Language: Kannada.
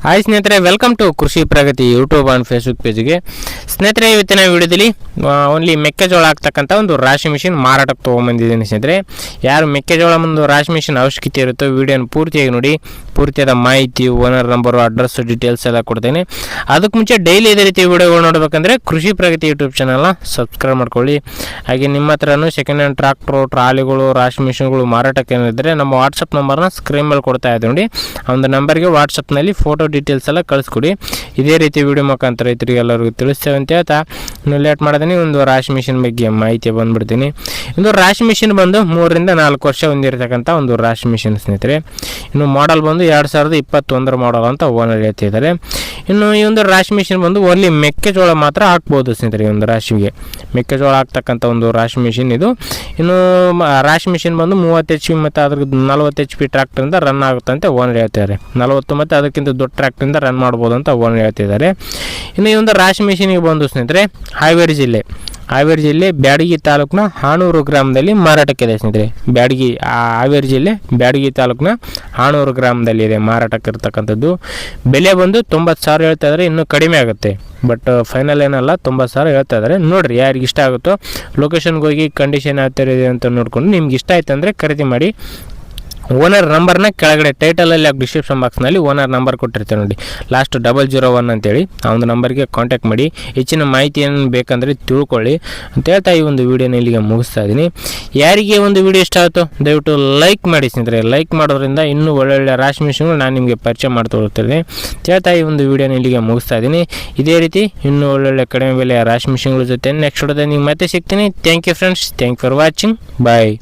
ಹಾಯ್ ಸ್ನೇಹಿತರೆ, ವೆಲ್ಕಮ್ ಟು ಕೃಷಿ ಪ್ರಗತಿ ಯೂಟ್ಯೂಬ್ ಆ್ಯಂಡ್ ಫೇಸ್ಬುಕ್ ಪೇಜ್ಗೆ. ಸ್ನೇಹಿತರೆ, ಇವತ್ತಿನ ವಿಡಿಯೋದಲ್ಲಿ ಓನ್ಲಿ ಮೆಕ್ಕೆಜೋಳ ಆಗ್ತಕ್ಕಂಥ ಒಂದು ರಾಶಿ ಮಿಷಿನ್ ಮಾರಾಟಕ್ಕೆ ತೊಗೊಂಬಂದಿದ್ದೀನಿ. ಸ್ನೇಹಿತರೆ, ಯಾರು ಮೆಕ್ಕೆಜೋಳ ಒಂದು ರಾಶಿ ಮಿಷಿನ್ ಅವಶ್ಯಕತೆ ಇರುತ್ತೋ ವಿಡಿಯೋನ ಪೂರ್ತಿಯಾಗಿ ನೋಡಿ. ಪೂರ್ತಿಯಾದ ಮಾಹಿತಿ, ಓನರ್ ನಂಬರು, ಅಡ್ರೆಸ್, ಡೀಟೇಲ್ಸ್ ಎಲ್ಲ ಕೊಡ್ತೇನೆ. ಅದಕ್ಕೆ ಮುಂಚೆ ಡೈಲಿ ಇದೇ ರೀತಿ ವಿಡಿಯೋಗಳು ನೋಡಬೇಕಂದ್ರೆ ಕೃಷಿ ಪ್ರಗತಿ ಯೂಟ್ಯೂಬ್ ಚಾನಲ್ನ ಸಬ್ಸ್ಕ್ರೈಬ್ ಮಾಡ್ಕೊಳ್ಳಿ. ಹಾಗೆ ನಿಮ್ಮ ಹತ್ರನೂ ಸೆಕೆಂಡ್ ಹ್ಯಾಂಡ್ ಟ್ರಾಕ್ಟ್ರು, ಟ್ರಾಲಿಗಳು, ರಾಶಿ ಮಿಷಿನ್ಗಳು ಮಾರಾಟಕ್ಕೆ ಏನಿದ್ರೆ ನಮ್ಮ ವಾಟ್ಸಪ್ ನಂಬರ್ನ ಸ್ಕ್ರೀನ್ ಮೇಲೆ ಕೊಡ್ತಾ ಇದ್ದೀವಿ ನೋಡಿ. ಆ ಒಂದು ನಂಬರ್ಗೆ ವಾಟ್ಸಪ್ನಲ್ಲಿ ಫೋಟೋ ಡೀಟೇಲ್ಸ್ ಎಲ್ಲ ಕಳಿಸ್ಕೊಡಿ. ಇದೇ ರೀತಿ ವಿಡಿಯೋ ಮುಖಾಂತರ ರೈತರಿಗೆ ಎಲ್ಲರಿಗೂ ತಿಳಿಸ್ತೇವೆ ಅಂತ ಹೇಳ್ತಾ ಇನ್ನು ಲೇಟ್ ಮಾಡಿದ್ದೀನಿ. ಒಂದು ರಾಶಿ ಮಿಷಿನ್ ಬಗ್ಗೆ ಮಾಹಿತಿ ಬಂದುಬಿಡ್ತೀನಿ. ಒಂದು ರಾಶಿ ಮಿಷಿನ್ ಬಂದು 3 ರಿಂದ 4 ವರ್ಷ ಹೊಂದಿರತಕ್ಕಂಥ ಒಂದು ರಾಶಿ ಮಿಷಿನ್ ಸ್ನೇಹಿತರೆ. ಇನ್ನು ಮಾಡಲ್ ಬಂದು 2021 ಮಾಡಲ್ ಅಂತ ಓನರ್ ಹೇಳ್ತಿದ್ದಾರೆ. ಇನ್ನು ಈ ಒಂದು ರಾಶಿ ಮಿಷಿನ್ ಬಂದು ಓನ್ಲಿ ಮೆಕ್ಕೆಜೋಳ ಮಾತ್ರ ಹಾಕ್ಬೋದು ಸ್ನೇಹಿತರೆ. ಈ ಒಂದು ರಾಶಿಗೆ ಮೆಕ್ಕೆಜೋಳ ಹಾಕ್ತಕ್ಕಂಥ ಒಂದು ರಾಶಿ ಮಿಷಿನ್ ಇದು. ಇನ್ನು ರಾಶಿ ಮಿಷಿನ್ ಬಂದು 30 HP ಮತ್ತು ಅದ್ರ 40 HP ಟ್ರ್ಯಾಕ್ಟರಿಂದ ರನ್ ಆಗುತ್ತೆ ಅಂತ ಓನರ್ ಹೇಳ್ತಿದ್ದಾರೆ. 40 ಮತ್ತು ಅದಕ್ಕಿಂತ ದೊಡ್ಡ ಟ್ರ್ಯಾಕ್ಟರಿಂದ ರನ್ ಮಾಡ್ಬೋದು ಅಂತ ಓನರ್ ಹೇಳ್ತಿದ್ದಾರೆ. ಇನ್ನು ಈ ಒಂದು ರಾಶಿ ಮಿಷಿನಿಗೆ ಬಂದು ಸ್ನೇಹಿತರೆ ಹಾವೇರಿ ಜಿಲ್ಲೆ ಬ್ಯಾಡಗಿ ತಾಲೂಕಿನ ಹಾಣೂರು ಗ್ರಾಮದಲ್ಲಿ ಮಾರಾಟಕ್ಕಿದೆ ಸ್ನೇಹಿತರೆ. ಹಾವೇರಿ ಜಿಲ್ಲೆ ಬ್ಯಾಡಗಿ ತಾಲೂಕಿನ ಹಾಣೂರು ಗ್ರಾಮದಲ್ಲಿ ಇದೆ ಮಾರಾಟಕ್ಕೆ ಇರ್ತಕ್ಕಂಥದ್ದು. ಬೆಲೆ ಬಂದು 90,000 ಹೇಳ್ತಾ ಇದ್ದಾರೆ. ಇನ್ನೂ ಕಡಿಮೆ ಆಗುತ್ತೆ, ಬಟ್ ಫೈನಲ್ ಏನಲ್ಲ, 90,000 ಹೇಳ್ತಾ ಇದ್ದಾರೆ. ನೋಡಿರಿ, ಯಾರಿಗೆ ಇಷ್ಟ ಆಗುತ್ತೋ ಲೊಕೇಶನ್ಗೆ ಹೋಗಿ ಕಂಡೀಷನ್ ಯಾವ ಥರ ಇದೆ ಅಂತ ನೋಡಿಕೊಂಡು ನಿಮ್ಗೆ ಇಷ್ಟ ಆಯ್ತು ಅಂದರೆ ಖರೀದಿ ಮಾಡಿ. ಓನರ್ ನಂಬರ್ನ ಕೆಳಗಡೆ ಟೈಟಲಲ್ಲಿ ಡಿಸ್ಕ್ರಿಪ್ಷನ್ ಬಾಕ್ಸ್ನಲ್ಲಿ ಓನರ್ ನಂಬರ್ ಕೊಟ್ಟಿರ್ತಾರೆ ನೋಡಿ, ಲಾಸ್ಟ್ 001 ಅಂತೇಳಿ. ಆ ಒಂದು ನಂಬರ್ಗೆ ಕಾಂಟ್ಯಾಕ್ಟ್ ಮಾಡಿ. ಹೆಚ್ಚಿನ ಮಾಹಿತಿ ಏನು ಬೇಕಂದರೆ ತಿಳ್ಕೊಳ್ಳಿ ಅಂತ ಹೇಳ್ತಾ ಈ ಒಂದು ವೀಡಿಯೋನ ಇಲ್ಲಿಗೆ ಮುಗಿಸ್ತಾ ಇದ್ದೀನಿ. ಯಾರಿಗೆ ಒಂದು ವೀಡಿಯೋ ಇಷ್ಟ ಆಯಿತು ದಯವಿಟ್ಟು ಲೈಕ್ ಮಾಡಿ ಸ್ನೇಹಿತರೆ. ಲೈಕ್ ಮಾಡೋದ್ರಿಂದ ಇನ್ನೂ ಒಳ್ಳೊಳ್ಳೆ ರಾಶಿ ಮಿಷನ್ಗಳು ನಾನು ನಿಮಗೆ ಪರಿಚಯ ಮಾಡ್ತೋಳ್ತೀನಿ ಅಂತ ಹೇಳ್ತಾ ಈ ಒಂದು ವೀಡಿಯೋನ ಇಲ್ಲಿಗೆ ಮುಗಿಸ್ತಾ ಇದ್ದೀನಿ. ಇದೇ ರೀತಿ ಇನ್ನೂ ಒಳ್ಳೊಳ್ಳೆ ಕಡಿಮೆ ಬೆಲೆಯ ರಾಶಿ ಮಿಷನ್ಗಳ ಜೊತೆ ನೆಕ್ಸ್ಟ್ ವಿಡಿಯೋದಲ್ಲಿ ನೀವು ಮತ್ತೆ ಸಿಗ್ತೀನಿ. Thank you friends, thank for watching, bye.